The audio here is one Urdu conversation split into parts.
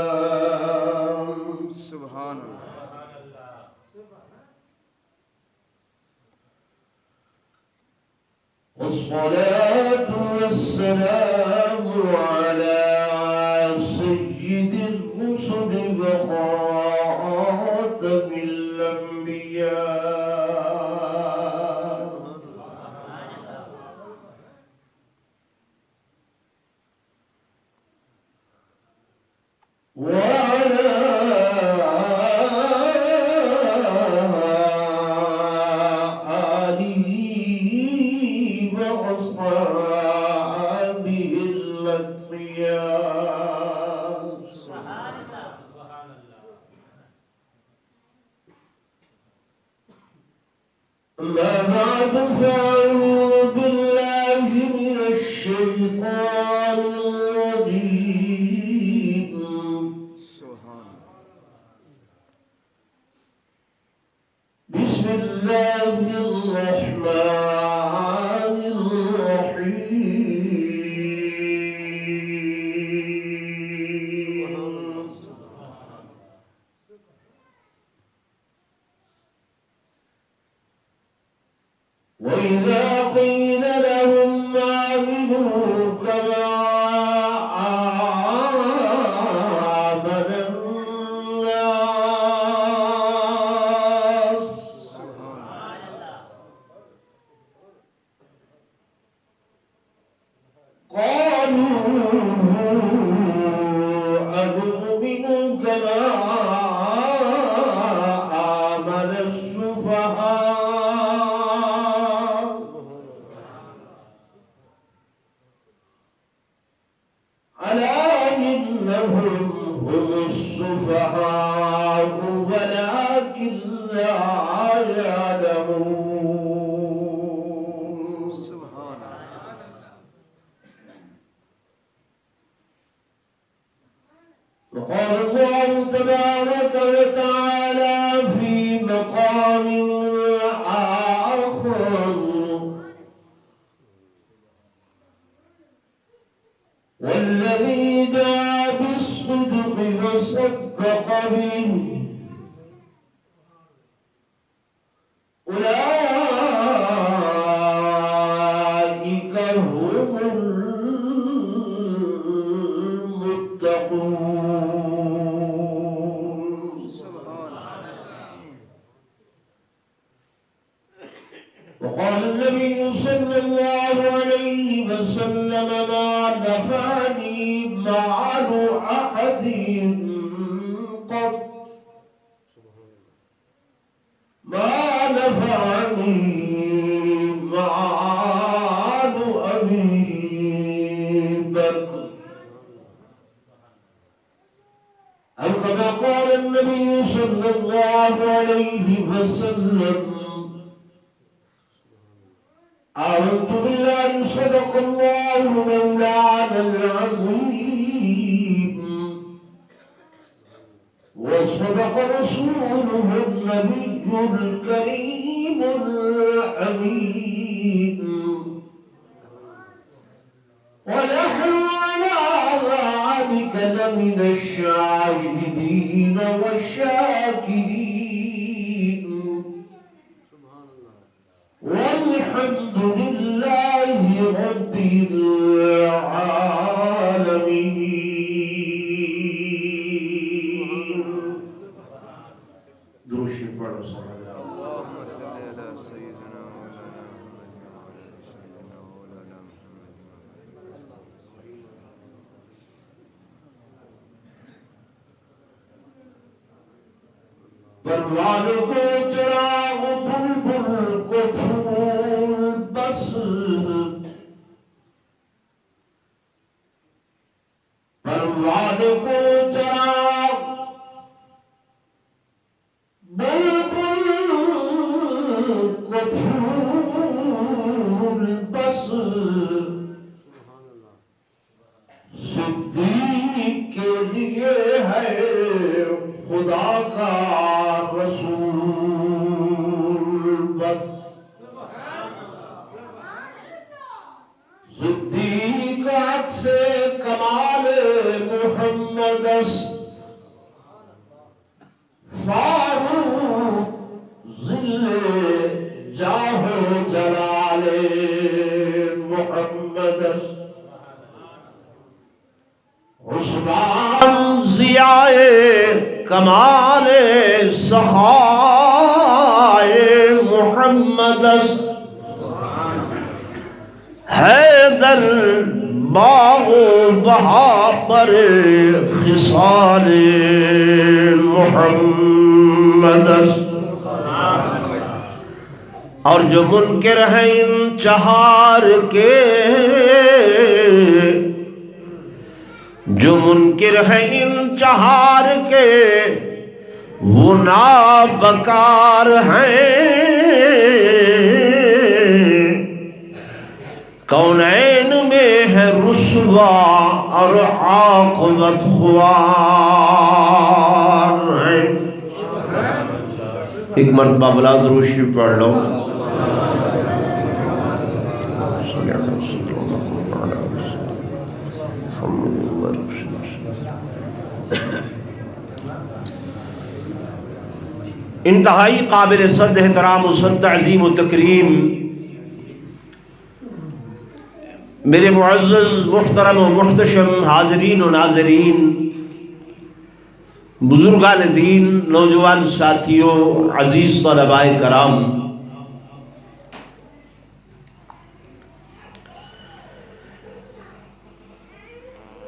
والسلام سبحان اللہ والصلاة والسلام على سيد الرسل وخاتم الأنبياء وعلى آله وأصحابه الأتقياء أما بعد فأعوذ بالله من الشيطان الرجيم سبحان بسم الله الرحمن الرحيم وإذا قيل لهم آمنوا كما آمن الناس قالوا أنؤمن كما آمن السفهاء ألا إنهم هم السفهاء ولكن لا يعلمون سبحان اللہ وقال الله تبارك وتعالى في مقام آخر والذي جاء بالصدق وصدق به أولئك هم المتقون سبحان اللہ وقال النبي صلى الله عليه وسلم ما نفعني مال أحد قط ما نفعني مال أبي بكر أو كما قال النبي صلى الله عليه وسلم آمنت بالله صدق الله مولانا العظيم وصدق رسوله النبي الكريم الحميد ونحن على ذلك لمن الشاهدين والشاكرين والحمد لله رب العالمين درود پڑھو صلی اللہ اللهم صل على سيدنا مولانا محمد وعلى سيدنا مولانا محمد پروان کو چراغ بلبل کو پھول بس پروان کو چراغ بلبل کو پھول بس صدیق کے لیے ہے خدا کا رسول بس صدیق سے کمال محمد فاروق ذل جاہ جلال محمد عثمان ضیاء کمال سخائے محمد حیدر باغ و بہا پر خصال محمد اور جو منکر ہیں ان چہار کے جو منکر ہیں ان چہار کے وہ نابکار ہیں کونین میں ہے رسوا اور عاقبت خوار ہیں۔ ایک مرتبہ بلاد روشی پڑھ لو۔ انتہائی قابل صد احترام و صد تعظیم و تکریم میرے معزز محترم و محتشم حاضرین و ناظرین، بزرگان دین، نوجوان ساتھیوں، عزیز طلباء کرام،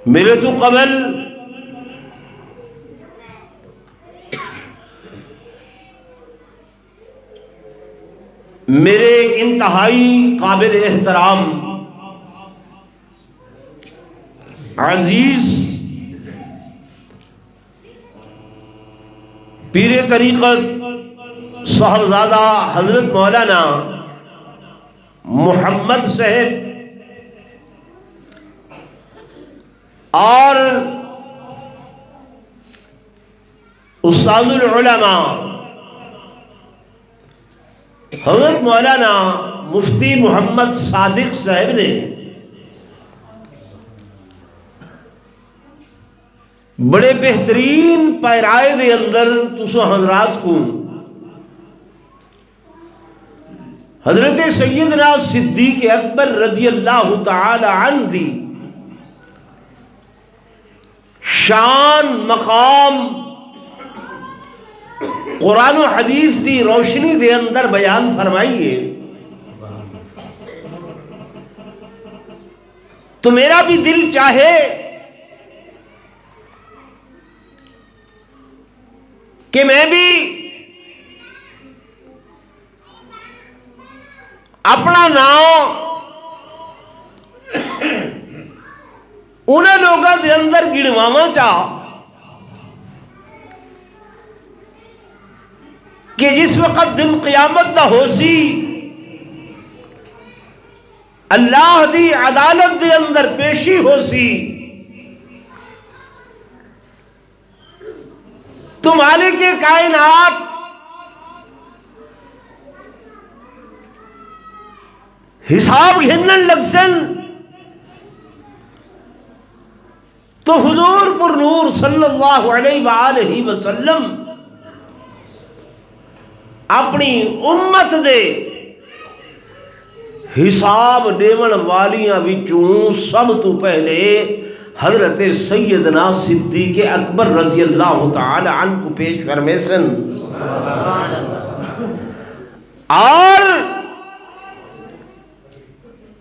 میرے تو قبل میرے انتہائی قابل احترام عزیز پیر طریقت صاحبزادہ حضرت مولانا محمد صاحب اور استاد العلماء حضرت مولانا مفتی محمد صادق صاحب نے بڑے بہترین پیرائے دے اندر تسو حضرات کو حضرت سیدنا صدیق اکبر رضی اللہ تعالی عنہ دی شان مقام قرآن و حدیث دی روشنی دے اندر بیان فرمائیے تو میرا بھی دل چاہے کہ میں بھی اپنا نام انہیں لوگوں دے اندر گنواواں چاہ کہ جس وقت دن قیامت دا ہو سی اللہ دی عدالت دے اندر پیشی ہو سی تو مالک کائنات حساب گھنن لگ سن تو حضور پر نور صلی اللہ علیہ وآلہ وسلم اپنی امت دے حساب دیون والیاں وچوں سب تو پہلے حضرت سیدنا صدیق اکبر رضی اللہ تعالی عنہ کو پیش فرمیسن اور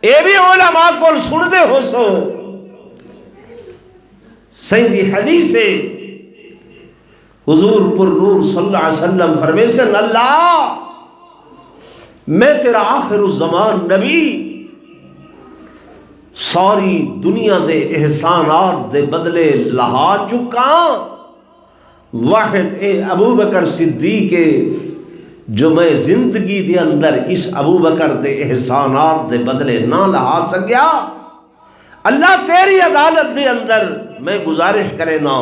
اے بھی علماء کو سنتے ہو سو سیدی حدیث حضور پر نور صلی اللہ علیہ وسلم فرمیسن اللہ میں تیرا آخر الزمان نبی ساری دنیا دے احسانات دے بدلے لہا چکا واحد اے ابو بکر صدیق جو میں زندگی دے اندر اس ابو بکر دے احسانات دے بدلے نہ لہا سکیا اللہ تیری عدالت دے اندر میں گزارش کرے نا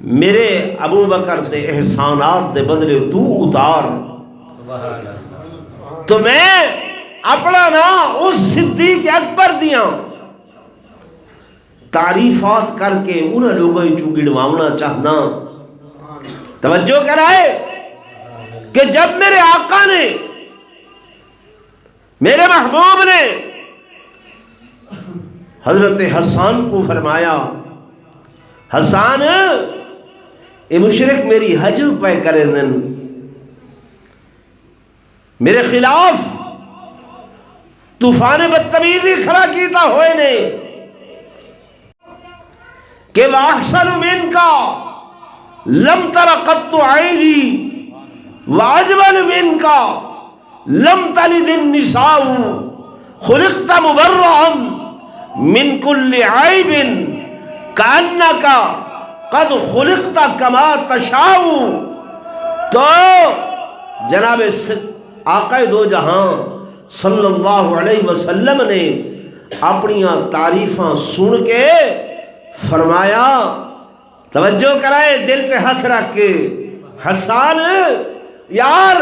میرے ابو بکر دے احسانات دے بدلے تو اتار تو میں اپنا نا اس صدیق اکبر دیاں تعریفات کر کے انہوں لوگوں چوں گڑوانا چاہنا. توجہ کرائے کہ جب میرے آقا نے میرے محبوب نے حضرت حسان کو فرمایا حسان اے مشرک میری حجر پہ کرے دن میرے خلاف طوفان بدتمیزی کھڑا کیتا ہوئے نے کہ وَأَحْسَنُ مِنْكَ لَمْ تَرَ قَطُّ عَيْنِي وَأَجْمَلُ مِنْكَ لَمْ تَلِدِ النِّسَاءُ خُلِقْتَ مُبَرَّأً مِنْ كُلِّ عَيْبٍ كَأَنَّكَ قَدْ خُلِقْتَ كَمَا تَشَاءُ. تو جناب آقا دو جہاں صلی اللہ علیہ وسلم نے اپنی تعریفاں سن کے فرمایا توجہ کرائے دل تے ہاتھ رکھ کے حسان یار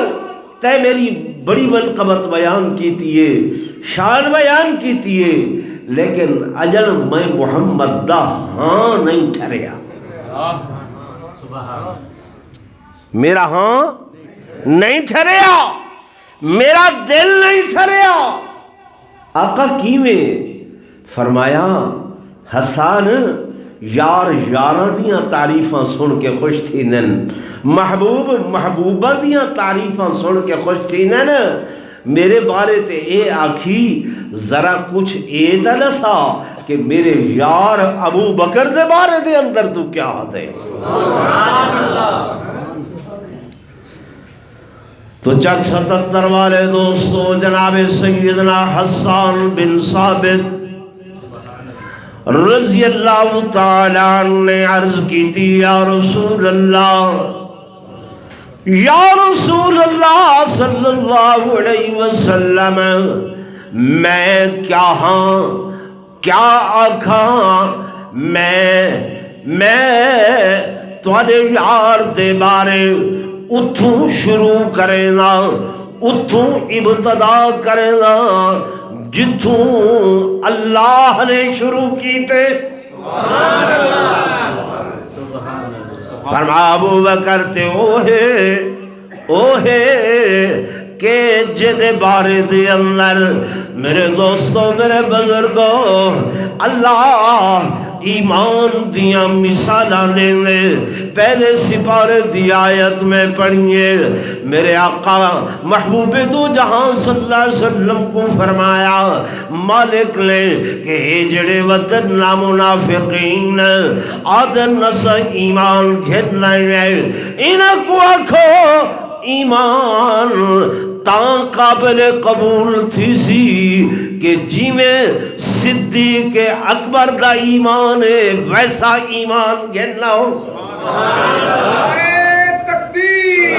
تے میری بڑی منقبت بیان کیتی ہے شان بیان کیتی ہے لیکن اجل میں محمد دا ہاں نہیں ٹھہریا میرا ہاں نہیں ٹھہریا میرا دل نہیں ٹھہریا. آقا کیویں فرمایا حسان یار یاراں دیاں تعریفاں سن کے خوش تھی نن محبوب محبوبہ دیاں تعریفاں سن کے خوش تھی نن میرے بارے تے اے آکھی ذرا کچھ اے تلسا کہ میرے یار ابو بکر دے بارے دے اندر تو کیا ہوتے سبحان اللہ. تو چک 77 والے دوستو جناب سیدنا حسان بن ثابت رضی اللہ تعالیٰ عنہ نے عرض کی تھی یا رسول اللہ صلی اللہ علیہ وسلم میں کیا ہاں کیا آکھاں میں تواڈے یار دے بارے اتھوں شروع کرنا اتھوں ابتدا کرنا جتھوں اللہ نے شروع کیتے سبحان اللہ فرما ابو بکر تے اوہے کہ جد بارے دے اندر میرے دوستوں میرے بزرگوں اللہ ایمان دیاں مثالاں نے پہلے سپارے دی آیت میں پڑھیے میرے آقا محبوب دو جہاں صلی اللہ علیہ وسلم کو فرمایا مالک نے کہ جڑے وطن نامنافقین آدن نس ایمان گھرنا ہے انہاں کو آکھو ایمان تاں قابل قبول تھی سی کہ جی میں صدیق اکبر دا ایمان ہے ویسا ایمان گھننا ہو تکبیر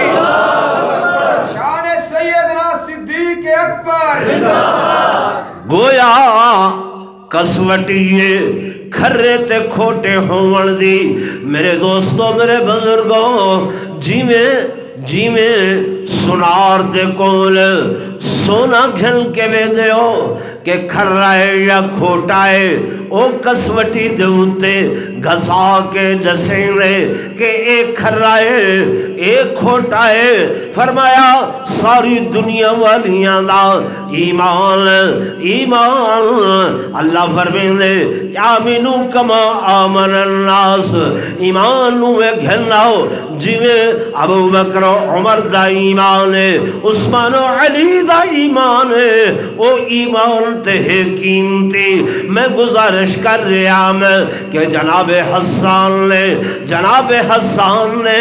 شان سیدنا صدیق اکبر گویا کسوٹیے کھرے تے کھوٹے ہون دی میرے دوستوں میرے بزرگوں جی میں سنار دے کول سونا گھن کے بے دیو کہ کھرا ہے یا کھوٹا ہے او کسوٹی دے ہوتے گھسا کے جسینے کہ ایک کھرا ہے ایک کھوٹا ہے فرمایا ساری دنیا والیاں دا ایمان اللہ فرمیندے آمینو کما آمن الناس ایمان نوے گھناؤ جویں ابو بکر و عمر دا ایمان ہے عثمان و علی دا ایمان ہے او ایمان تے قیمتی میں گزارش کر رہا میں کہ جناب حسان نے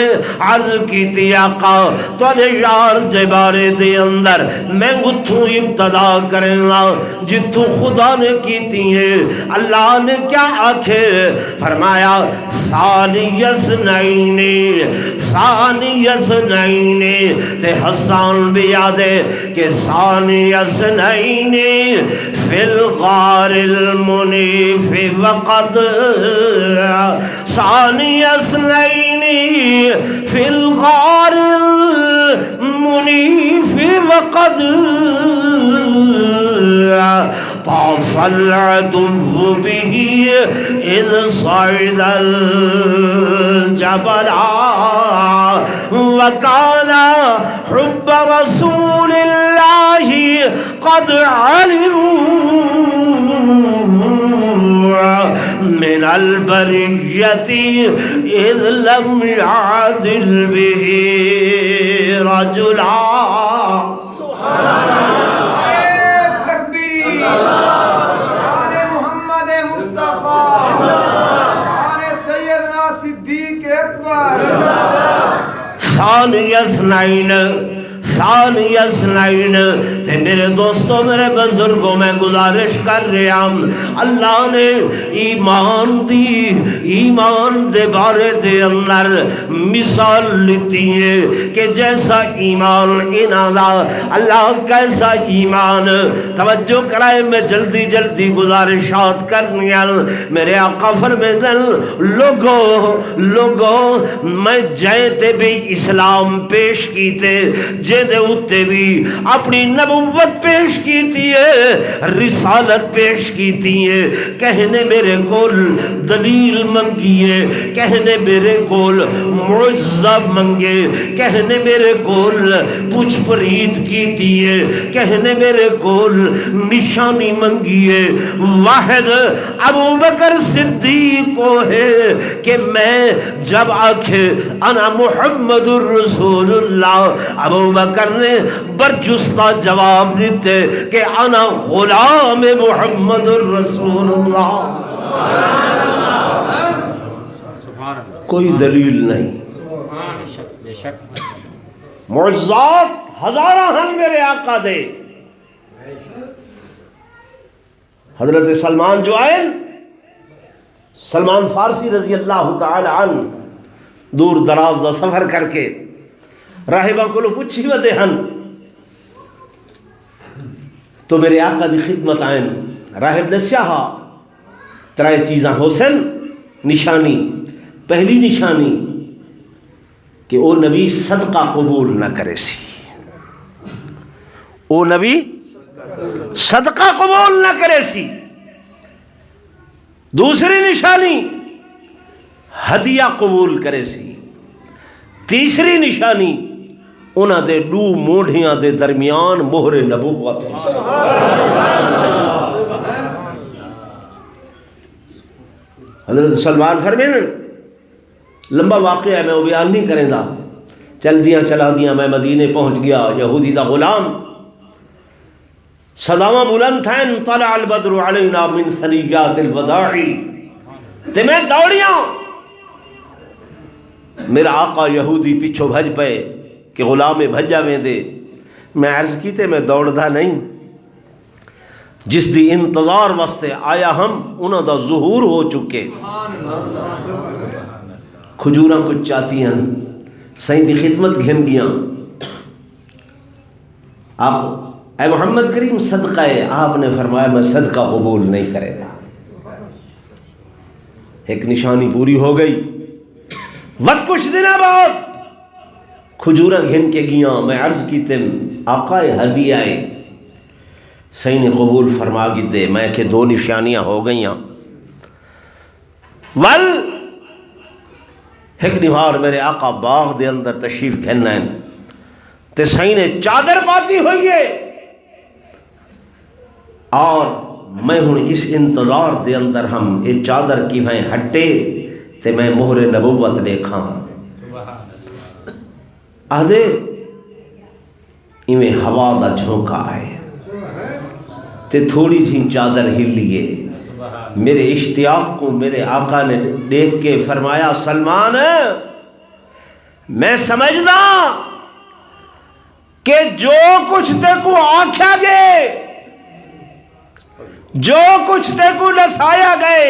عرض کی تھی آقا تواڈے یار دے بارے دے اندر میں اتھوں ابتدا کرنا جتوں خدا نے کیتی ہے اللہ نے کیا آکھے فرمایا ثانی اثنین تے حسان بھی یادے کہ ثانی اثنین فی الغار المنیف وقد ثانی اثنین فی الغار المنیف وقد طاف العدو به اذ صعد الجبل وقال حب رسول الله قد علموا من البرية إذ لم يعدل به رجلا. شان محمد مصطفیٰ، شان سیدنا صدیق اکبر. ثانی اثنین تے میرے دوستوں، میرے بزرگوں، میں گزارش کر رہا ہوں، اللہ نے ایمان دی، ایمان دے بارے دے اندر مثال لیتی ہے کہ جیسا ایمان انہاں اللہ کیسا ایمان. توجہ کرائے، میں جلدی جلدی گزارشات کرنی ہیں. میرے آقا فرماتے ہیں لوگو میں جیتے بھی اسلام پیش کیتے، جے دے اتے بھی اپنی نبوت پیش کیتی ہے، رسالت پیش کیتی ہے. کہنے میرے کول دلیل منگیے، کہنے میرے کول معجزہ منگے، کہنے میرے کول پوچھ پرید کیتی ہے، کہنے میرے کول نشانی منگیے. واحد ابو بکر صدیق کو ہے کہ میں جب آکھے انا محمد الرسول اللہ، ابو بکر نے برجستہ جواب دیتے کہ انا غلام محمد الرسول اللہ. کوئی دلیل نہیں، معجزات ہزارہ ہیں میرے آقا دے. حضرت سلمان جو آئے، سلمان فارسی رضی اللہ تعالی عنہ، دور دراز دا سفر کر کے راہبہ کو پوچھی وتے ہن تو میرے آقا دی خدمت آئیں. راہب نے سیاہا ترائے چیزاں حسن نشانی. پہلی نشانی کہ او نبی صدقہ قبول نہ کرے سی، او نبی صدقہ قبول نہ کرے سی. دوسری نشانی ہدیہ قبول کرے سی. تیسری نشانی انہاں دے دو موڑھیاں دے درمیان مہر نبوت. حضرت سلمان فرمائیں، لمبا واقعہ ہے، میں وہ بیان نہیں کریں دا. چل دیا میں مدینے پہنچ گیا، یہودی دا غلام. صداواں بلند تھا، طلع البدر علینا من ثنیات الوداع، تے میں دوڑیاں. میرا آقا یہودی پیچھو بھج پے کہ غلام بھجا میں دے. میں عرض کیتے میں دوڑدا نہیں، جس دی انتظار واسطے آیا ہم انہاں دا ظہور ہو چکے. کھجوراں کچھ چاہتی ہیں، سائیں دی خدمت گھن گیاں. آپ اے محمد کریم صدقہ ہے، آپ نے فرمایا میں صدقہ قبول نہیں کرے گا. ایک نشانی پوری ہو گئی. وقت کچھ دن بعد کھجورہ گھن کے گیاں. میں عرض کی تم آقا ہدیہ آئے، سائیں نے قبول فرما گی دے. میں کہ دو نشانیاں ہو گئیاں. ول ایک نہار میرے آقا باغ دے اندر تشریف کھننا ہے تے سائیں نے چادر پاتی ہوئی ہے، اور میں ہوں اس انتظار دے اندر ہم یہ چادر کی میں ہٹے تے میں مہر نبوت دیکھاں. آدھے ایویں ہوا دا جھونکا آئے تے تھوڑی جی چادر ہلیے. میرے اشتیاق کو میرے آقا نے دیکھ کے فرمایا سلمان میں سمجھدا کہ جو کچھ تے کو آکھا گئے، جو کچھ تے کو نسایا گئے،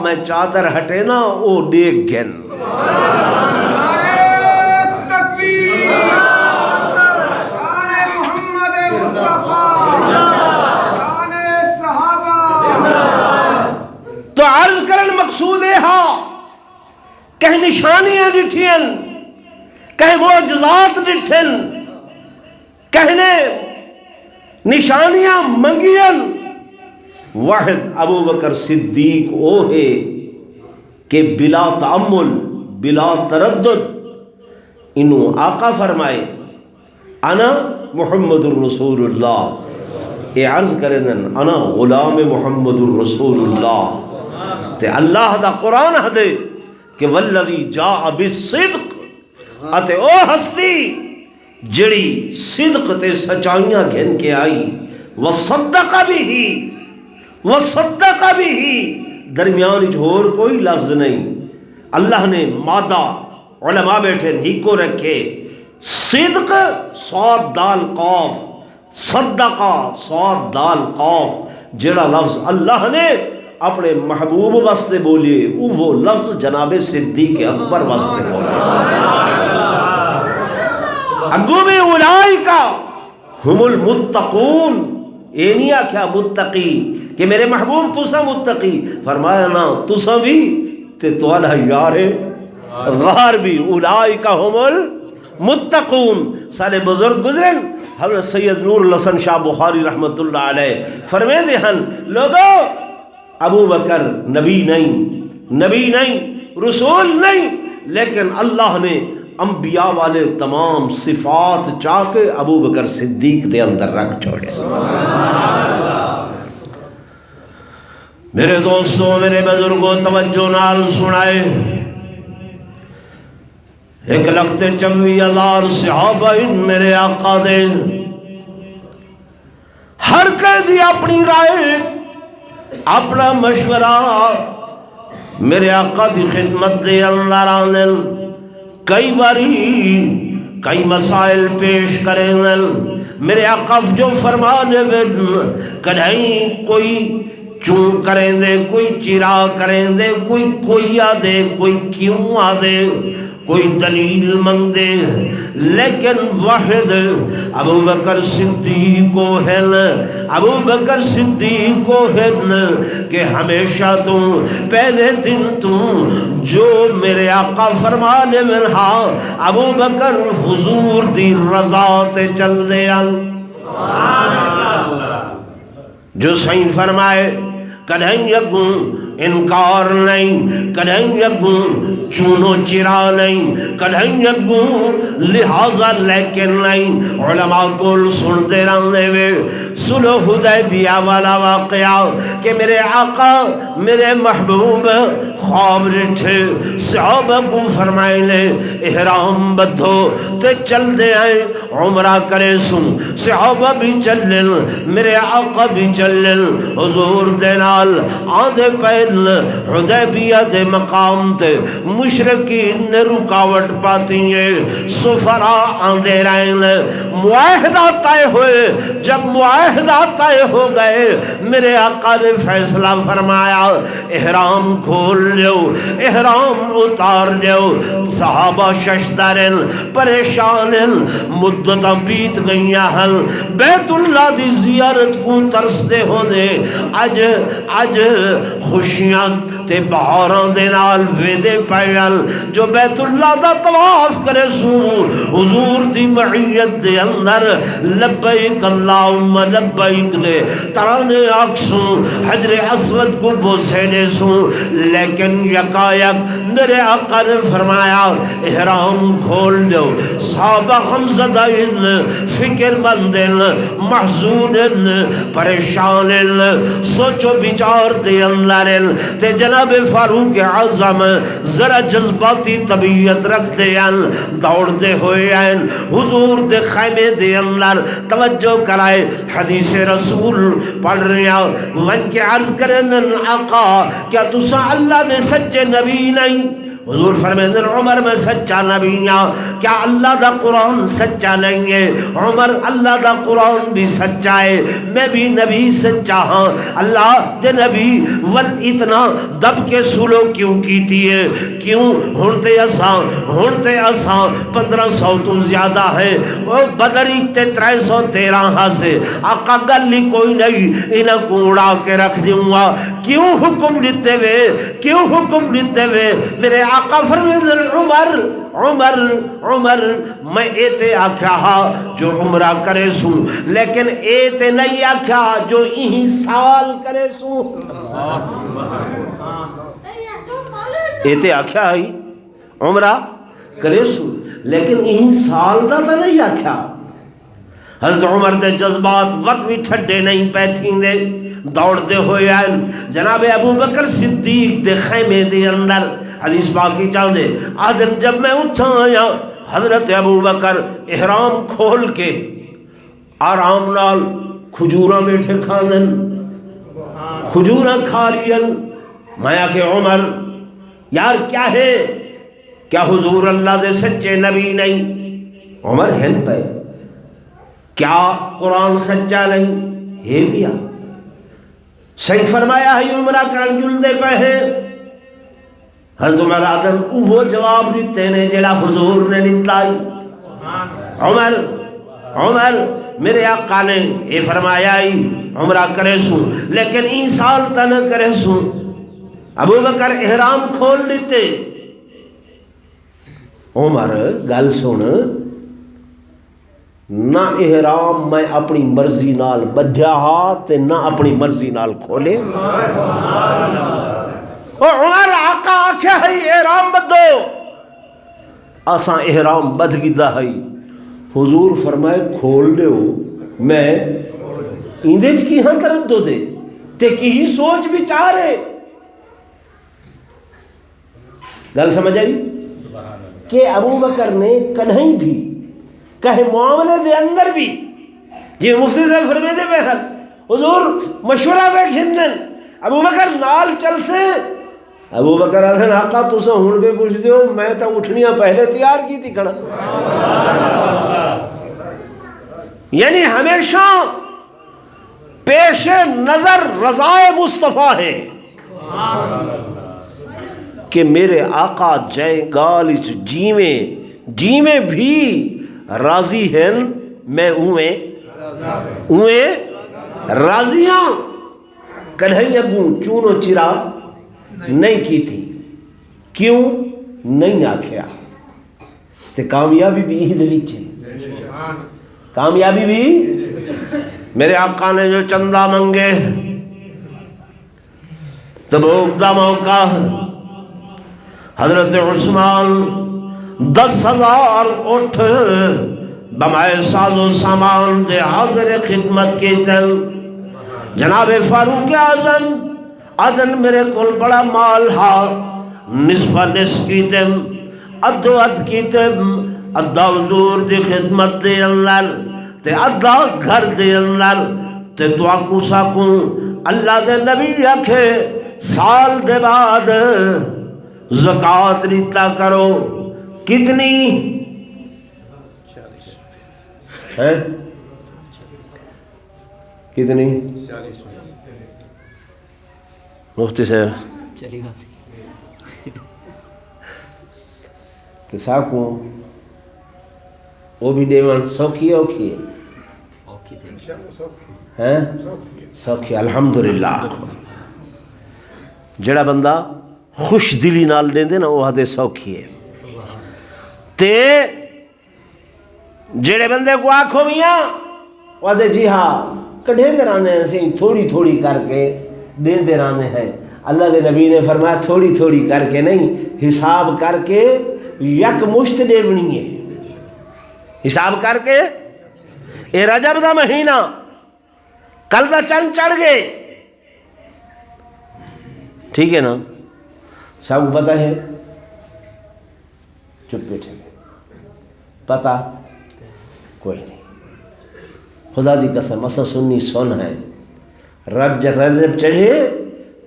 میں چادر ہٹے نا او دیکھ گن. تو عرض کرن مقصود ہے ہاں کہیں نشانیاں ڈٹھیں، کہیں معجزات ڈٹھیں، کہنے نشانیاں منگین، واحد ابو بکر صدیق او ہے کہ بلا تعمل بلا تردد انہوں آقا فرمائے انا محمد الرسول اللہ، اے عرض کریں انا غلام محمد الرسول اللہ، تے اللہ دا قرآن ہدے کہ والذی جاء بالصدق، اتے او ہستی جڑی صدق تے سچائیاں گھن کے آئی، وصدق بھی، درمیان جھور کوئی لفظ نہیں، اللہ نے مادہ علماء بیٹھے نہیں کو رکھے، صدق صاد دال قاف، صدقہ صاد دال قاف، جڑا لفظ اللہ نے اپنے محبوب واسطے بولیے وہ لفظ جناب صدیق اکبر واسطے بولے۔ اگو میں اولئکا ہم المتقون، اے نہیں آکھیا متقی کہ میرے محبوب تسا متقی، فرمایا نا تسا بھی تے توالا یار غار بھی، اولئکا ہم المتقون۔ سارے بزرگ گزرن، حضرت سید نور الحسن شاہ بخاری رحمت اللہ علیہ فرمے دے ہن لوگو ابو بکر نبی نہیں رسول نہیں، لیکن اللہ نے انبیاء والے تمام صفات چاہ کے ابو بکر صدیق دے اندر رکھ چھوڑے۔ میرے دوستوں، میرے بزرگوں، توجہ نال سنائے، 1,24,000 صحابہ میرے آقا دے، ہر قیدی اپنی رائے اپنا مشورہ میرے آقا دی خدمت دے اندر آنے، کئی باری کئی مسائل پیش کریں، میرے آقا جو فرمانے میں کدھیں کوئی چون کریں دے، کوئی چرا کریں دے، کوئی آدھے، کوئی کیوں آدھے، کوئی دلیل مندے، لیکن واحد ابو بکر صدیق کو ہے، ابو بکر صدیق کو ہے کہ ہمیشہ تو پہلے دن تو جو میرے آقا فرمانے میں ہاں ابو بکر حضور دی رضا تے چل دے، جو صحیح فرمائے کدھیں یکوں انکار نہیں، کدھیں یکوں چونو چرا نہیں، کدھیں یکوں لہذا لیکن نہیں۔ علماء کو سنتے رہنے میں صلح حدیبیہ والا واقعہ کہ میرے آقا میرے محبوب خواب رٹھے، صحابہ کو فرمائے لے احرام بدھو تے چل دے آئے عمرہ کرے سن، صحابہ بھی چلن، میرے آقا بھی چلن، حضور دے نال آدھے پہل حدیبیہ دے مقام تے مشرکین نے رکاوٹ پاتی ہیں، سفراء آندے رہن، معاہدہ طے ہوئے، جب معاہدہ طے ہو گئے میرے آقا نے فیصلہ فرمایا احرام کھول لیو، احرام اتار لیو۔ صحابہ ششدرن پریشانن، مدتاں بیت گئیاں ہن، بیت اللہ دی زیارت کو ترسدے ہونے، اج خوشیاں تے بہاراں دے نال ویدے پیل، جو بیت اللہ دا طواف کرے سو حضور دی معیت دے اندر لبیک اللہم لبیک دے ترانے آکسوں، حجر اسود کو بوسے دے سو، لیکن یکایک میرے آقا نے فرمایا احرام کھول دو۔ صحابہ غمزدین، فکر مندن، محزونن، پریشانن، سوچو بچار دے اندرن، تے جناب فاروق اعظم ذرا جذباتی طبیعت رکھتے ہیں، دوڑ دے ہوئے ہیں حضور دے خیمے دے اندر، توجہ کرائے حدیث رسول پڑھ رہے ہیں، ون کے عرض کریں آقا کیا تسا اللہ دے سچے نبی نہیں؟ حضور فرمائیں عمر میں سچا نبی ہاں، کیا اللہ دا قرآن سچا نہیں ہے؟ عمر اللہ دا قرآن بھی سچا ہے، میں بھی نبی سچا ہاں، اللہ دے نبی ول اتنا دب کے سلو کیوں کیتی ہے؟ کیوں ہنتے اساں 1500 تو زیادہ ہے، وہ بدری تے 313 سے آقا گلی کوئی نہیں، انہاں کو اڑا کے رکھ دوں گا، کیوں حکم دیتے ہوئے میرے آقا فرمیندن عمر عمر عمر میں ایتے آکھا ہا جو عمرہ کرے سوں لیکن ایتے نہیں آکھا جو یہی سال کرے سوں ایتے آکھا ہی عمرہ کرے سوں لیکن یہی سال دا تا نہیں آکھا حضرت عمر دے جذبات وقت بھی چھڑے نہیں پیتھیں دے دوڑتے ہوئے آئیں جناب ابو بکر صدیق دے خیمے دے اندر حدیث باقی چاہ دے آدھر جب میں اٹھا آیا حضرت ابو بکر احرام کھول کے آرام نال کھجورہ بیٹھے کھانن کھجورہ کھا لین میں کہ عمر یار کیا ہے کیا حضور اللہ دے سچے نبی نہیں عمر ہن پہ کیا قرآن سچا نہیں ہے بیا صحیح فرمایا ہے عمرہ کرن جلدے پہ ہے حضرت عمر آدم وہ جواب دیتے ہیں جڑا حضور نے دیتا عمر عمر میرے آقا نے یہ فرمایا ہی عمرہ کرے سوں لیکن این سال تا نہ کرے سوں ابو بکر احرام کھول لیتے عمر گل سن نہ احرام میں اپنی مرضی نال بدھیا ہاتھ نہ اپنی مرضی نال کھولے عمر آقا آکھا ہے احرام بدھو آساں احرام بدھ گیدہ ہے حضور فرمائے کھول دے ہو میں اندے کی ہاں تردو دے تے کی ہی سوچ بھی چاہ رہے گل سمجھ آئی کہ ابو بکر نے کدھیں بھی کہے معاملے دے اندر بھی جی مفتی صاحب فرمے دے بہت حضور مشورہ بے گھندن ابو بکر نال چل سے ابو بکر آدھن آقا تو سا ہون بے پوچھ دیو میں تا اٹھنیاں پہلے تیار کی تھی کھڑا یعنی ہمیشہ پیش نظر رضائے مصطفیٰ ہے کہ میرے آقا جائے گالچ جیمیں بھی راضی ہیں میں راضی ہاں کدھیں اگوں چونو چرا نہیں کی تھی کیوں نہیں آکھیا تے کامیابی بھی ہی دویچے کامیابی بھی میرے آقا نے جو چندہ منگے تبوک دا موقع حضرت عثمان 10,000 اٹھ بمائے ساز و سامان دے حاضر خدمت کی تل جناب فاروق اعظم ادن میرے کل بڑا مال ہا نصف نصف کی تم ادو اد کی تم ادھا حضور دی خدمت دے اندر تے ادھا گھر دے اندر تے دعا کو ساکوں اللہ دے نبی آکھے سال دے بعد زکاة ریتا کرو کتنی ہے کتنی مفتی سے چلی گا سی تو ساکوں وہ بھی دیوان سوکھی ہے اوکھی ہے سوکھی الحمدللہ جڑا بندہ خوش دلی نال دیں دے نا وہ ہدے سوکھی ہے تے جڑے بندے کو آنکھوں میاں وہ دے جی ہاں کڑھے دے رانے ہیں سے تھوڑی تھوڑی کر کے دے دے رانے ہیں اللہ دے نبی نے فرمایا تھوڑی تھوڑی کر کے نہیں حساب کر کے یک مشت دے بنی ہے حساب کر کے اے رجب دا مہینہ کل دا چند چڑھ گئے ٹھیک ہے نا سب کو پتہ ہے چپ بیٹھے پتہ کوئی نہیں خدا دی قسم اسا سنی سن ہے رجب چڑھے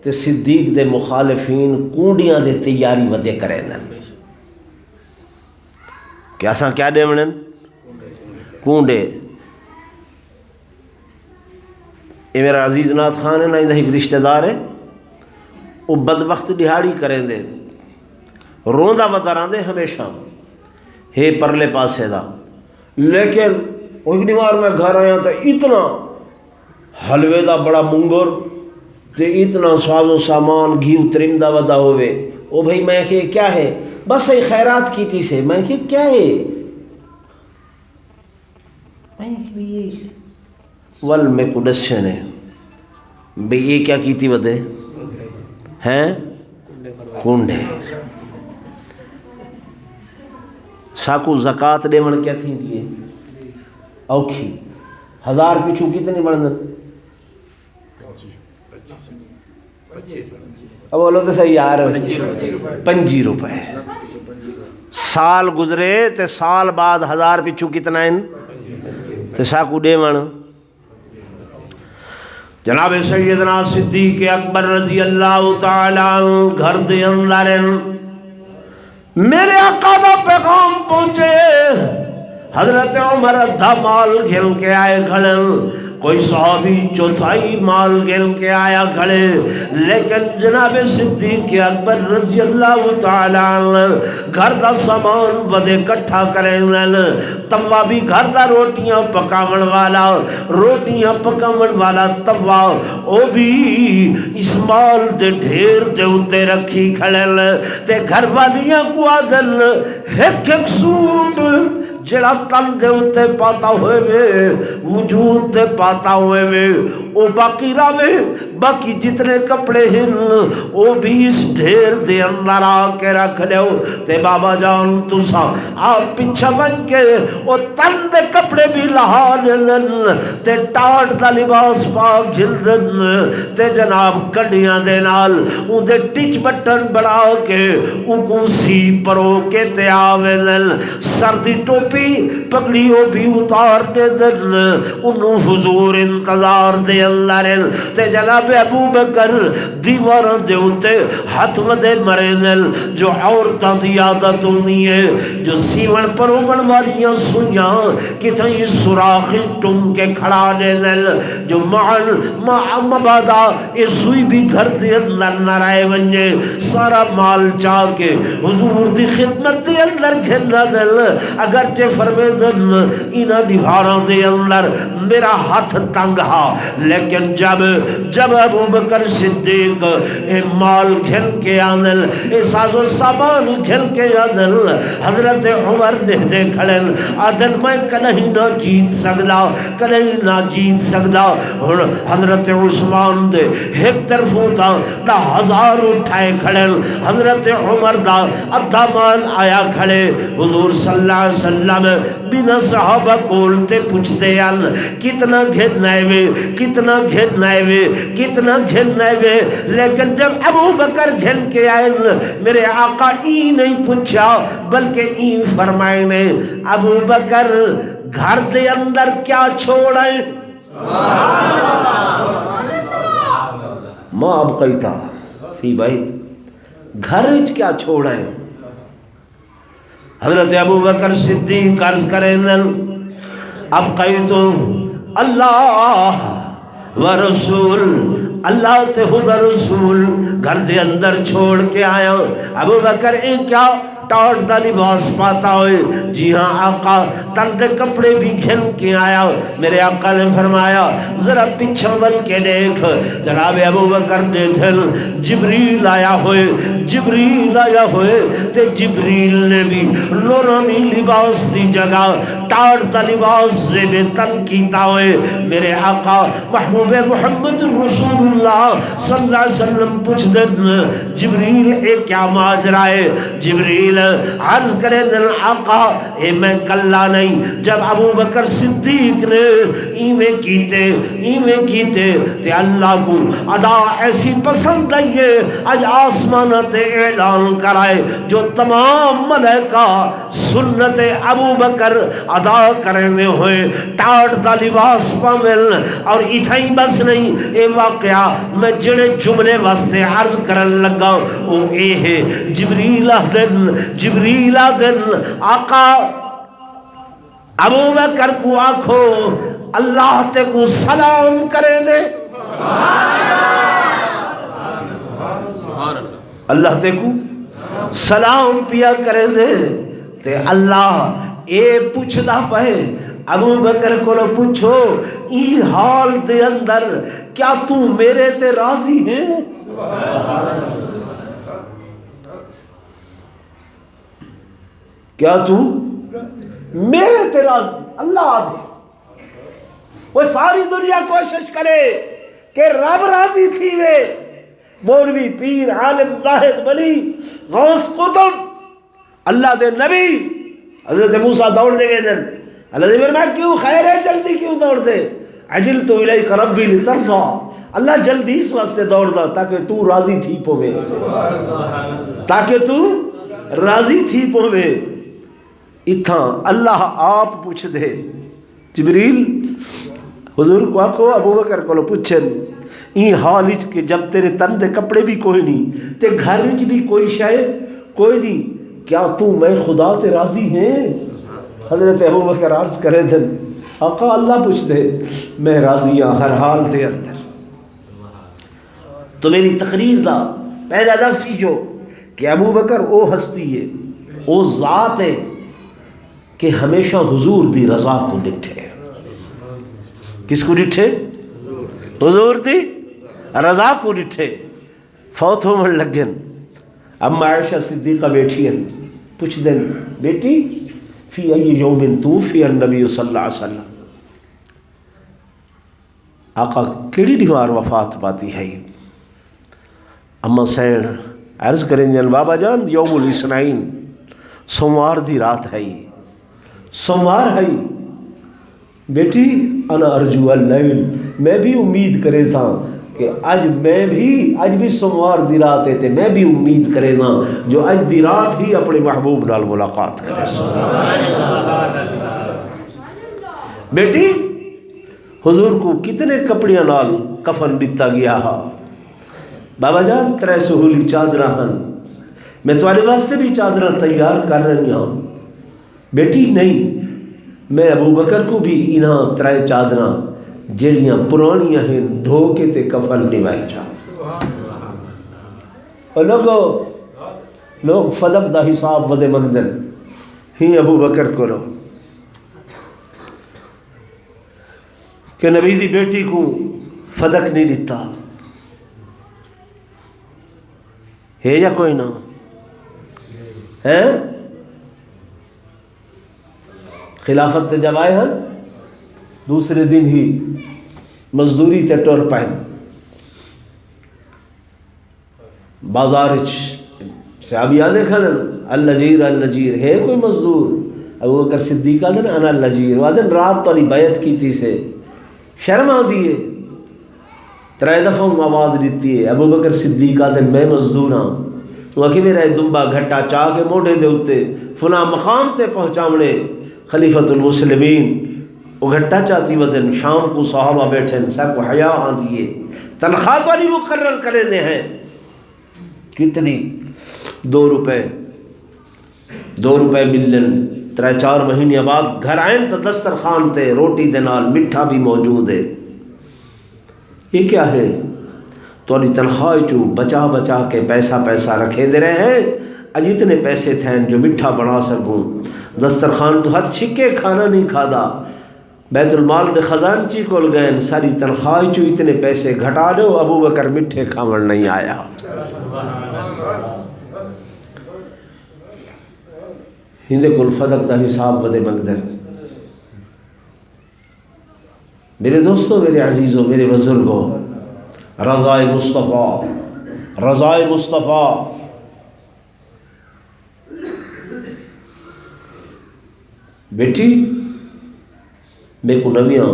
تے صدیق دے مخالفین کونڈیاں دے تیاری ودے کریں دن کیا سا کیا دے منن کونڈے یہ میرا عزیز نات خان ہے نا ادھا ایک رشتہ دار ہے وہ بدبخت دہاڑی کریں دے روندہ بدران دے ہمیشہ ہے پرلے پاسے دا لیکن ایک دیوار میں گھر آیا تھا اتنا حلوے دا بڑا منگر تے اتنا ساز و سامان گھی اترندہ ودا ہوئے او بھائی میں کہ کیا ہے؟ بس یہ خیرات کی تھی سے میں کہ کیا ہے؟ میں کہ یہ ول میں کو دسن ہے بھئی یہ کیا کی تھی ودے ہیں کنڈے ساکو زکات دے من کیا تھی دیئے اوکھی 1000 پیچھو کتنے بڑھن اب بولو تو صحیح یار 25 روپے سال گزرے تے سال بعد 1000 پیچھو کتنا ہے تے ساکو دے من جناب سیدنا صدیق اکبر رضی اللہ تعالیٰ گھر دے اندر میرے آقا دا پیغام پہنچے حضرت عمر ادھا مال گھل کے آئے کھڑے کوئی صحابی چوتھائی مال گھل کے آیا کھڑے لیکن جناب صدیق اکبر رضی اللہ تعالیٰ گھر دا سامان ودے کٹھا کریں توا بھی گھر دا روٹیاں پکاون والا توا او بھی اس مال دے ڈھیر دے اتے رکھی کھڑے تے گھر والیاں کو آدن ایک سوٹ جڑا تن دے اتے پاتا ہوئے وے وجود دے پاتا ہوئے وے او باقی راوے باقی جتنے کپڑے ہن او بھی اس ڈھیر دے اندر آ کے رکھ لے تے بابا جان تسا آپ پیچھا بن کے او تن دے کپڑے بھی لہا دن تے ٹاٹ دا لباس پاک جلدن تے جناب کڑیاں دے نال او دے ٹچ بٹن بڑھا کے او کو سی پرو کے تے آوے دن سردی ٹوپی پگڑی او بھی اتار دے دن انہوں حضور انتظار دے اللہ رن تے جناب ابو بکر دیواروں دے ہوتے ہاتھ ودے مرے دل جو عورتاں دی عادت ہونی ہے جو سیون پر اومن والیاں سنیاں کتنی سراخی ٹم کے کھڑا دے دل جو مبادا اس سوئی بھی گھر دے اندر نہ رائے ونجے سارا مال چاہ کے حضور دی خدمت دے اندر گھرنا دل اگرچہ فرمے دن انہ دیواروں دے اندر میرا ہاتھ تنگ ہا لیکن جب ابو بکر صدیق اے مال گھل کے آنل اے ساز و سامان گھل کے آنل حضرت عمر دے کھڑے آدن میں کلہی نہ جیت سکدا حضرت عثمان دے ایک طرف ہوتا نہ 1000 اٹھائے کھڑے حضرت عمر دا ادھا مال آیا کھڑے حضور صلی اللہ علیہ وسلم بنا صحابہ کولتے پوچھتے ہیں کتنا گھرنا ہے لیکن جب ابو بکر گھن کے آئے میرے آقا ای نہیں پوچھا بلکہ ای فرمائے نے ابو بکر گھر دے اندر کیا چھوڑے ماں اب قیتا فی بھائی گھر کیا چھوڑے حضرت ابو بکر صدیق عرض کریں اب قیتو اللہ و رسول اللہ تے خدا رسول گھر دے اندر چھوڑ کے آیا ابو بکر ایک کیا ٹاٹ دا لباس پاتا ہوئے جی ہاں آقا تن دے کپڑے بھی گھن کے آیا میرے آقا نے فرمایا ذرا پیچھا بل کے دیکھ جناب ابو بکر نے دل جبریل آیا ہوئے تے جبریل نے بھی نورانی لباس دی جگہ ٹاٹ دا لباس سے بے تن کیتا ہوئے میرے آقا محبوب محمد رسول اللہ صلی اللہ علیہ وسلم پوچھ دن جبریل اے کیا ماجرا ہے جبریل عرض کرے دن آقا اے میں کلا نہیں جب ابو بکر صدیق نے ایمیں کیتے تے اللہ کو ادا ایسی پسند ہے آج آسمانت اعلان کرائے جو تمام ملائکہ سنت ابو بکر ادا کرنے ہوئے ٹاٹ دا لباس پامل اور اتھائی بس نہیں اے واقعہ میں جڑے جملے واسطے عرض کرن لگا او اے ہے جبریل دن آقا ابو بکر کو آنکھو اللہ تے کو سلام کرے دے اللہ تے کو سلام پیا کرے دے تے اللہ اے پوچھدا پہے ابو بکر کو لو پوچھو ای حال دے اندر کیا تو میرے تے راضی ہے کیا تو میرے تیرا اللہ آدھے وہ ساری دنیا کوشش کرے کہ رب راضی تھی وے مولوی پیر عالم زاہد ولی غوث قطب اللہ دے نبی حضرت موسیٰ دوڑ دے گئے دن اللہ دے میرے میں کیوں خیر ہے جلدی کیوں دوڑ دے عجلت الیک ربی لترضا اللہ جلدی اس واسطے دوڑ دا تاکہ تو راضی تھی پوے تاکہ تو راضی تھی پوے اتھاں اللہ آپ پوچھ دے جبریل حضور کو آکھو ابو بکر کو پوچھن این حال اچ کہ جب تیرے تن دے کپڑے بھی کوئی نہیں تے گھر اچ بھی کوئی شے کوئی نہیں کیا تو میں خدا تے راضی ہیں حضرت ابو بکر عرض کرے دن آقا اللہ پوچھ دے میں راضی ہاں ہر حال دے اندر تو میری تقریر دا پہلا لفظ کی جو کہ ابو بکر او ہستی ہے او ذات ہے کہ ہمیشہ حضور دی رضا کو ڈٹھے کس کو ڈٹھے حضور دی رضا کو ڈٹھے فوت ہو من لگن اما عائشہ صدیقہ بیٹھی ہیں پوچھ دیں بیٹی فی ای یوم توفی النبی صلی اللہ علیہ وسلم آقا کیڑی دیوار وفات پاتی ہے اما سین عرض کریں جن بابا جان یوم الاثنین سوموار دی رات ہے سوموار ہے بیٹی انا ارجو اللیل میں بھی امید کرے تھا کہ آج بھی سوموار دی رات ہے میں بھی امید کرے نا جو آج دی رات ہی اپنے محبوب نال ملاقات کرے بیٹی حضور کو کتنے کپڑیاں نال کفن دیتا گیا ہا بابا جان 3 سہولی چادرہ ہن میں تمہارے واسطے بھی چادرہ تیار کر رہی ہوں بیٹی نہیں میں ابو بکر کو بھی انہاں 3 چادرہ جڑیاں پرانیاں ہیں دھو کے تے کفن نوائی چاہ اور لوگ فدق دا حساب ودے مندن ہی ابو بکر کو رو کہ نبی دی بیٹی کو فدق نہیں دیتا ہے یا کوئی نہ ہے خلافت تے جب آئے ہیں دوسرے دن ہی مزدوری تے ٹور پائن بازار صحابی آدھے کھانا اللجیر اللجیر ہے کوئی مزدور ابو بکر صدیق آدھے انا اللجیر آدھے رات تو نہیں بیعت کی تھی سے شرم آ دیئے 3 دفعہ آواز دیتی ہے ابو بکر صدیق آدھے میں مزدور ہاں وہ کہ میرا دنبا گھٹا چاہ کے موڑے دے ہوتے فنا مقام تے پہنچامنے خلیفۃ المسلمین وہ گھٹا چاہتی ودن شام کو صحابہ بیٹھیں سب کو حیا آن دیئے تنخواہ تو نہیں مقرر کرے دے ہیں کتنی 2 روپے ملن 3-4 مہینے بعد گھر آئیں تو دسترخوان تے روٹی دے نال مٹھا بھی موجود ہے یہ کیا ہے تو انہی تنخواہ چو بچا کے پیسہ رکھے دے رہے ہیں اج اتنے پیسے تھے جو مٹھا بنا سکوں دسترخوان تو ہاتھ شکے کھانا نہیں کھادا بیت المال دے خزانچی کول گئے ساری تنخواہ چو اتنے پیسے گھٹا دو ابو بکر مٹھے کھاون نہیں آیا ہندے کل فدق دا حساب ودے مقدر میرے دوستوں میرے عزیزوں میرے بزرگوں رضائے مصطفیٰ بیٹی میں کو نمیاں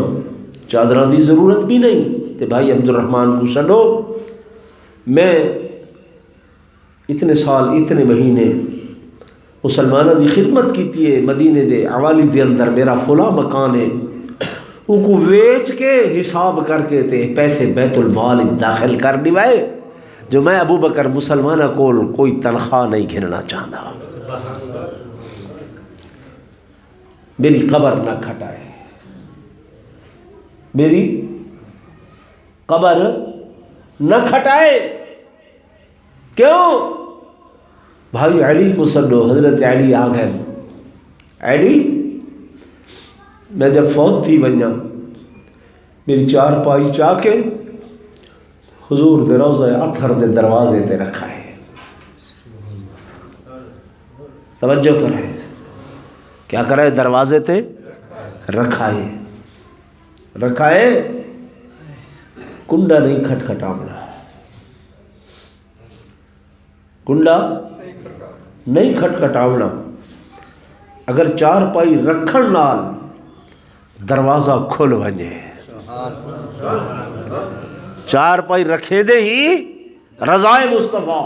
چادرہ دی ضرورت بھی نہیں تے بھائی عبد الرحمن کو سڈو میں اتنے سال اتنے مہینے مسلمانہ دی خدمت کیتی ہے مدینے دے عوالی دے اندر میرا فلاں مکان ہے ان کو ویچ کے حساب کر کے تے پیسے بیت المال داخل کر دیوائے جو میں ابو بکر مسلمانہ کول کوئی تنخواہ نہیں گھننا چاہتا میری قبر نہ کھٹائے میری قبر نہ کھٹائے کیوں بھائی علی کو سنو حضرت علی آ گئے علی میں جب فوت تھی بنیا میری 4 پائی چاہ کے حضور دے روضہ اطہر دے دروازے تے رکھا ہے توجہ کریں کیا کرے دروازے تے رکھائے کنڈا نہیں کھٹکھٹاونا، کنڈا نہیں کھٹکھٹاونا۔ اگر چار پائی رکھن نال دروازہ کھل ونجے، چار پائی رکھے دے ہی رضائے مصطفیٰ،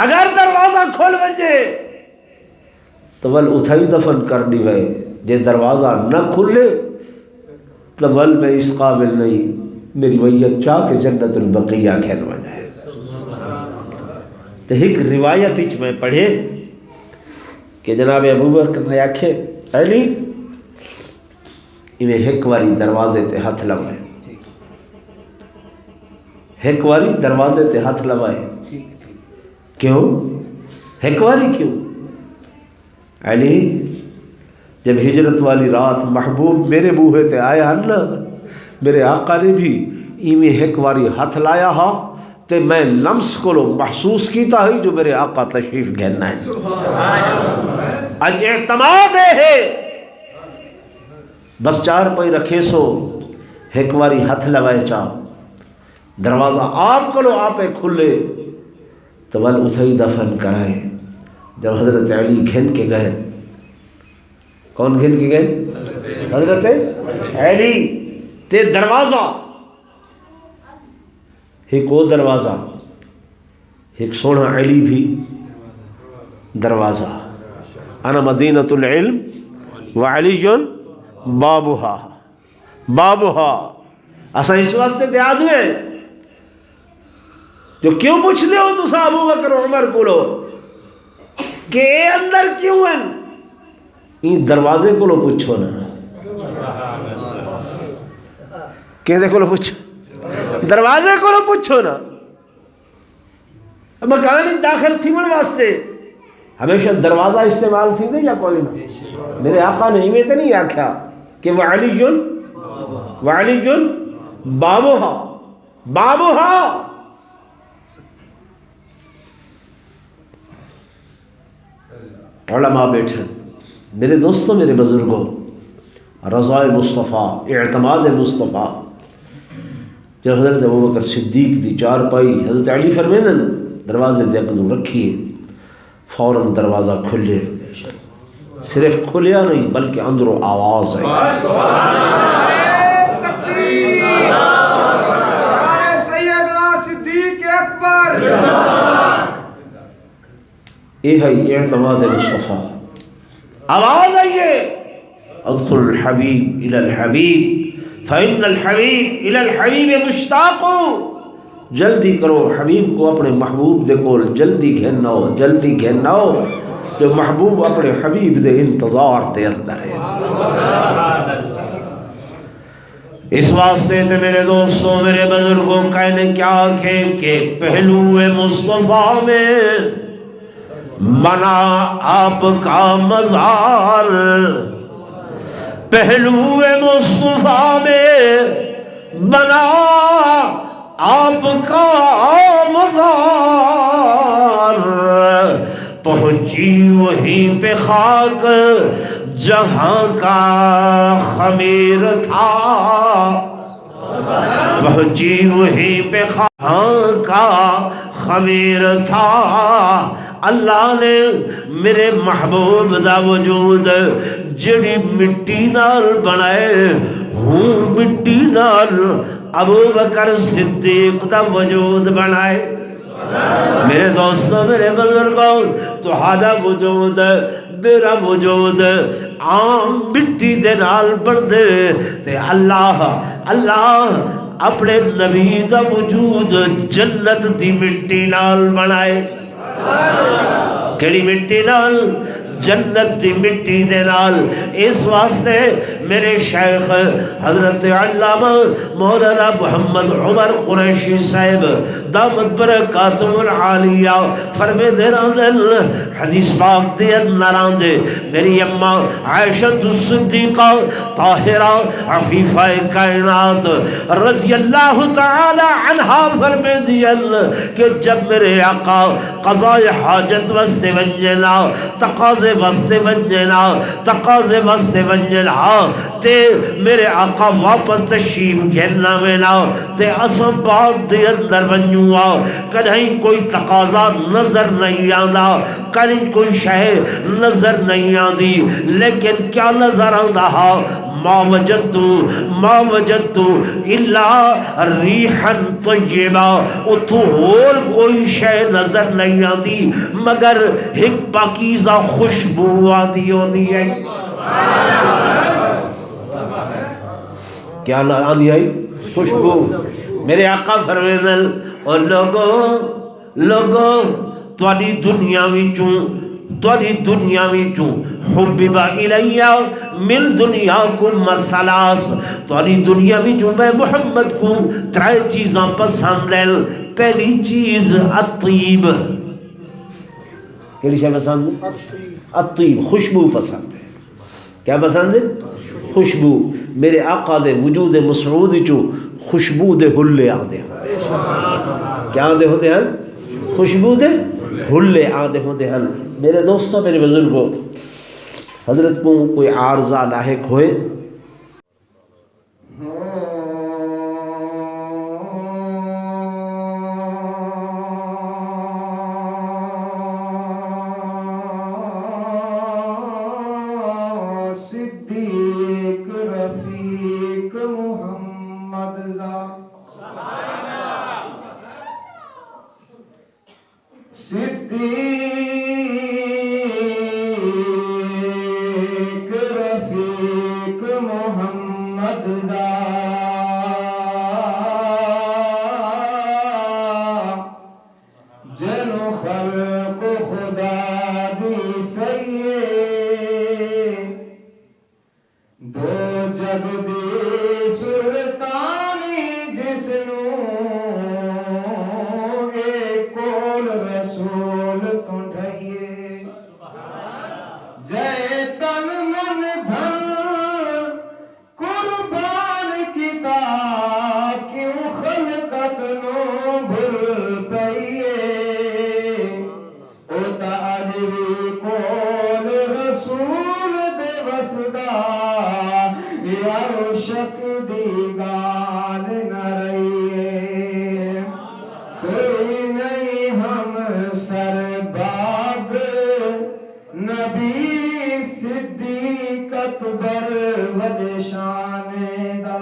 اگر دروازہ کھل ونجے تو ول اتھائی دفن کر دی وے، جے دروازہ نہ کھلے تو ول میں اس قابل نہیں، میری ویت چاہ کے جنت البقیہ کھیل ونجے۔ تو ایک روایت اچ میں پڑھے کہ جناب ابوبکر نے آکھے علی انہیں ایک واری دروازے تے ہاتھ لوائے، ایک واری دروازے تے ہاتھ لوائے۔ کیوں؟ ایک واری کیوں؟ علی جب ہجرت والی رات محبوب میرے بوہے تے آیا نا، میرے آقا نے بھی ایویں ایک واری ہاتھ لایا ہا تے میں لمس کو محسوس کیتا ہی جو میرے آقا تشریف گھننا ہے۔ اج اعتماد ہے بس چار پائی رکھے سو ایک واری ہاتھ لوائے چاہ دروازہ آپ کو آپ کھلے تو ول اتھائی دفن کرائے۔ جب حضرت علی گھن کے گئے، کون گھن کے گئے؟ حضرت علی تے دروازہ، ایک وہ دروازہ، ایک سونا علی بھی دروازہ، انا مدینۃ العلم وعلی بابها اسا اس واسطے تے آدھے جو کیوں پوچھ لے ہو تو ابو بکر عمر کو لو کہ اے اندر کیوں ہیں، این دروازے کو لو پوچھو نا، کہ دے کو لو پوچھو، دروازے کو لو پوچھو نا۔ مکان داخل تھی من واسطے ہمیشہ دروازہ استعمال تھی دے یا کوئی نہ؟ میرے آقا نے ہمیں تو نہیں آکھا کہ وعلی بابوہا علماء بیٹھے، میرے دوستوں، میرے بزرگوں، رضائے مصطفیٰ، اعتماد مصطفیٰ، جب حضرت ابوبکر صدیق دی چار پائی حضرت علی فرمیدن دروازے دے اگوں رکھیے، فوراً دروازہ کھلے، صرف کھلیا نہیں بلکہ اندروں آواز آئی، سیدنا صدیق اکبر، اے ہے اعتماد مصطفیٰ، آواز آئیے ادخل الحبیب الی الحبیب فإن الحبیب الی الحبیب مشتاق، جلدی کرو حبیب کو اپنے محبوب دے کول جلدی گھناؤ، جو محبوب اپنے حبیب دے انتظار دے اندر ہے۔ اس واسطے تے میرے دوستوں، میرے بزرگوں، کہنے کیا کہ پہلو مصطفیٰ میں بنا آپ کا مزار، پہلو مصطفیٰ میں بنا آپ کا مزار، پہنچی وہیں پہ خاک جہاں کا خمیر تھا، پہنچی وہیں پہ خاک کا خمیر تھا، اللہ نے میرے محبوب دا وجود جڑی مٹی نال بنائے ہوں، مٹی نال ابو بکر صدیق دا وجود بنائے۔ میرے دوستوں، میرے بزرگوں، تہاڈا وجود، میرا وجود عام مٹی دے نال بن دے تے اللہ اپنے نبی دا وجود جنت دی مٹی نال بنائے۔ کیڑی مٹی نال؟ جنت دی مٹی دے نال۔ اس واسطے میرے شیخ حضرت علامہ مولانا محمد عمر قریشی صاحب دامت برکاتہم العالیہ فرمے دے راندل حدیث پاک دے نراندے میری اماں عائشہ الصدیقہ طاہرہ عفیفہ کائنات رضی اللہ تعالی عنہا فرمے دیل کہ جب میرے آقا قضاء حاجت واسطے ونجنا تقاضے واسطے بنجنا تقاضے واسطے بنجنا تے میرے آقا واپس تشریف گھرنا مینا تے اساں بعد دے اندر بنجوا کہیں کوئی تقاضا نظر نہیں آندا کہیں کوئی شے نظر نہیں آندی لیکن کیا نظر آندا ما وجدت الا ریحا طیبا اتھو اور کوئی شے نظر نہیں آتی مگر ایک پاکیزہ خوشبو آتی ہوتی ہے کیا آتی ہے خوشبو میرے آقا فرمیدن اور لوگوں تواڈی دنیا وچوں حبب الی من دنیاکم الثلاث تواڈی دنیا وچوں میں محمد کو ترے چیزاں پسند ہیں پہلی چیز الطیب کیڑی شے پسند ہے الطیب خوشبو پسند ہے کیا پسند ہے خوشبو میرے آقا دے وجود مسعود وچوں خوشبو دے حلے آندے کیا آندے ہوتے ہیں خوشبو دے حلے آندے ہوتے ہیں میرے دوستوں میرے بزرگوں حضرت کو کوئی عارضہ لاحق ہوئے صدیق رفیق محمد جنو خلق خدا دی سیے دو جگ دی سلطانی جسنو اے کول رسول تو ڈھائیے جے تن من دھن قربان کیتا کیوں خلقت نو بھول پئیے او تعالی کول رسول دے وسدا یا شک دی گال نہ رہیے کوئی نہیں ہم سر باب نبی صدیق اکبر وجہ شان دا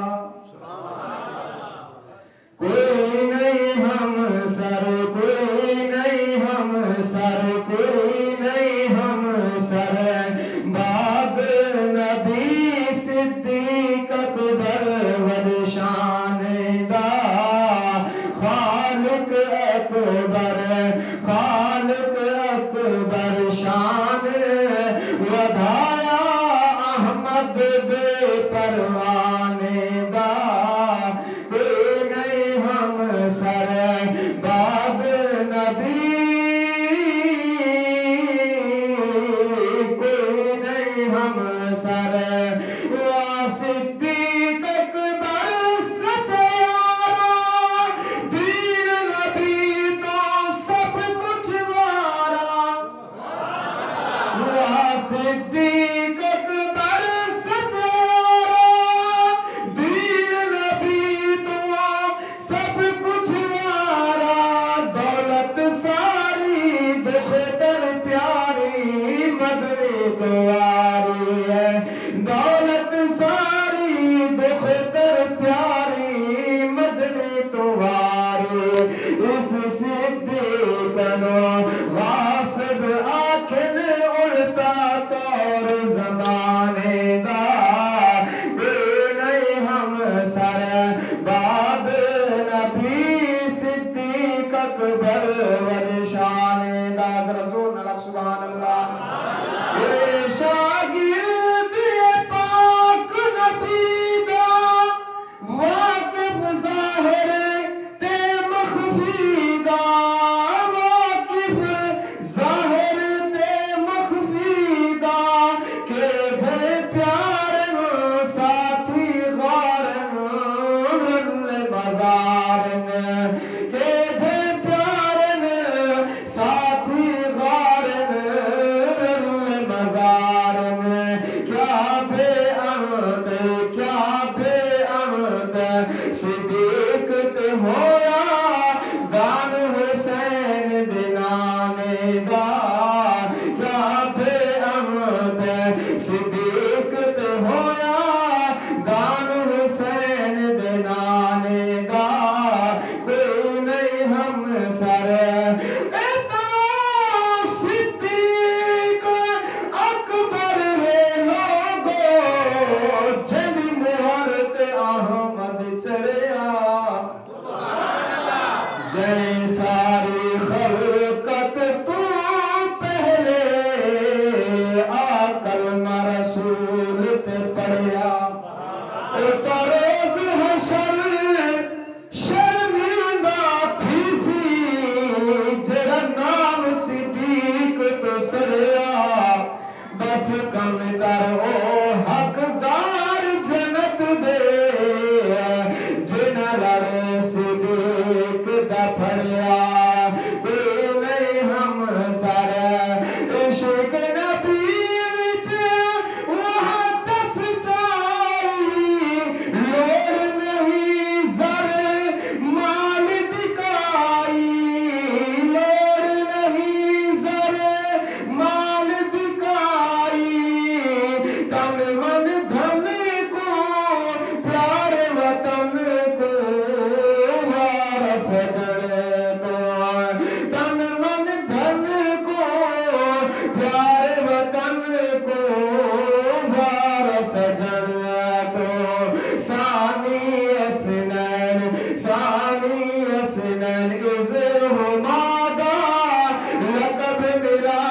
کوئی نہیں ہم سر کوئی نہیں ہم سر کوئی نہیں ہم سر باب نبی صدیق اکبر وجہ شان دا خالق اکبر شان ودھایا احمد بے پروانے دا کوئی نہیں ہم سر باب نبی کوئی نہیں ہم سر صدیق اکبر سچیارا دین نبی تو سب کچھ وارا صدیق اکبر سچیارا دین نبی تو سب کچھ وارا دولت ساری بہتر پیاری مدنی دواری ہے دولت ساری بہتر پیاری مدنی دواری اس صدیق نو غاصب آکھن الٹا طور زمانے دا کوئی نہیں ہم سر باب نبی صدیق اکبر وجہ شان دا رسول اللہ سبحان اللہ بس کم کر او حقدار جنت دے جنہ لڑے صدیق دا پھڑیا کوئی نہیں ہم سارے عشق نبی وچ وہاں چس چائی لوڑ نہیں زر مال دکائی لوڑ نہیں زر مال دکائی تن من دھن کو پیار وطن کو وارث جڑے تو تن من دھن کو پیار وطن کو وارث جڑے تو ثانی اسنین از ہمادا لقب ملا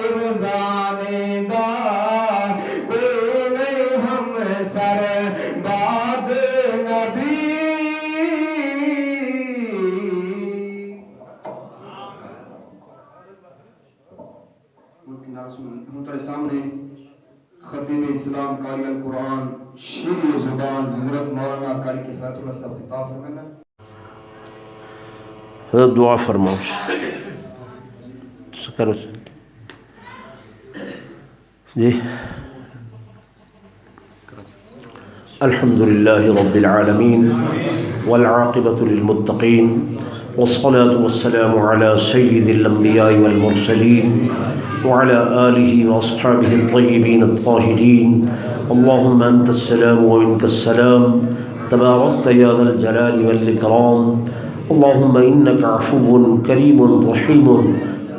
ارزانے دا کوئی نہیں ہم سر باد نبی ہمارے سامنے خطیب اسلام قاری القرآن شیر زبان حضرت مولانا قاری کفایت اللہ صاحب خطاب فرمائیں گے. حضرت دعا فرماؤ کرو جی. الحمد لله رب العالمين والعاقبة للمتقين والصلاة والسلام على سيد الأنبياء والمرسلين وعلى آله وأصحابه الطيبين الطاهرين. اللهم أنت السلام ومنك السلام تباركت يا ذا الجلال والإكرام. اللهم إنك عفو كريم رحيم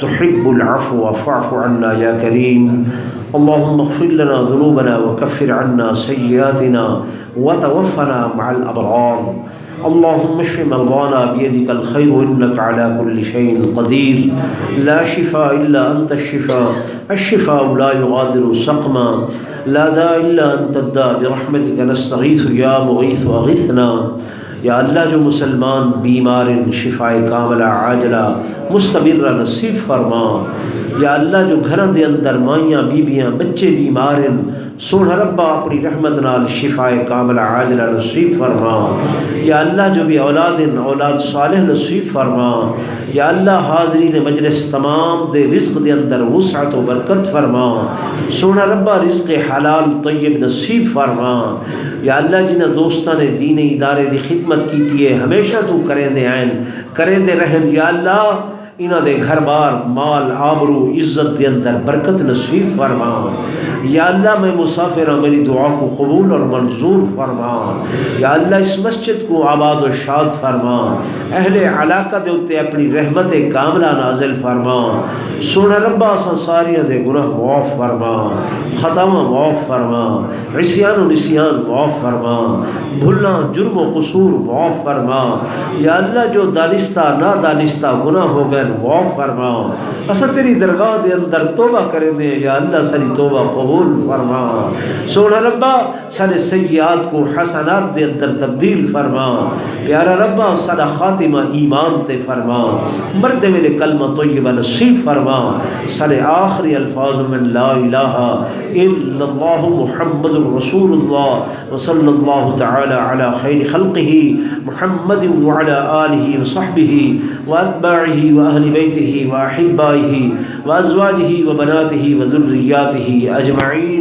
تحب العفو فاعف عنا يا كريم. اللهم اغفر لنا ذنوبنا وكفر عنا سيئاتنا وتوفنا مع الأبرار. اللهم اشف مرضانا بيدك الخير إنك على كل شيء قدير. لا شفاء إلا أنت الشفاء الشفاء لا يغادر سقما. لا داء إلا أنت الداء برحمتك نستغيث يا مغيث أغثنا. یا اللہ جو مسلمان بیمار شفاء کاملہ عاجلہ مستمرہ نصیب فرما. یا اللہ جو گھروں دے اندر مائیاں بیبیاں بچے بیمار سونا ربا اپنی رحمت نال شفاء کاملہ عاجلہ نصیب فرما. یا اللہ جو بھی اولاد صالح نصیب فرما. یا اللہ حاضرین مجلس تمام دے رزق دے اندر وسعت و برکت فرما. سونا ربا رزق حلال طیب نصیب فرما. یا اللہ جنہ دوستان دین ادارے دی خدمت کیتی ہے ہمیشہ تو کریں دے آئین کریں دے رہن. یا اللہ انہاں دے گھر بار مال آبرو عزت دے اندر برکت نصیب فرما. یا اللہ میں مسافر ہوں میری دعا کو قبول اور منظور فرما. یا اللہ اس مسجد کو آباد و شاد فرما. اہل علاقہ دے اتے اپنی رحمت کاملہ نازل فرما. سونا ربا اساں ساریاں دے گناہ معاف فرما. خطاواں معاف فرما. عصیان و نسیان معاف فرما. بھولنا جرم و قصور معاف فرما. یا اللہ جو دانستہ نادانستہ گناہ ہو گئے معاف فرما. اسا تیری درگاہ دے اندر توبہ کریں دے. یا اللہ ساری توبہ قبول فرما. سونا ربا سارے سیئات کو حسنات دے اندر تبدیل فرما. پیارا ربا سارا خاتمہ ایمان تے فرما. مرد میرے کلمہ طیبہ نصیب فرما. سارے آخری الفاظ من لا الہ الا اللہ محمد رسول اللہ وصلی اللہ تعالی علی خیر خلقہ محمد وعلی آلہ وصحبہ واتباعہ وأهل بيته وأحبائه وأزواجه وبناته وذرياته أجمعين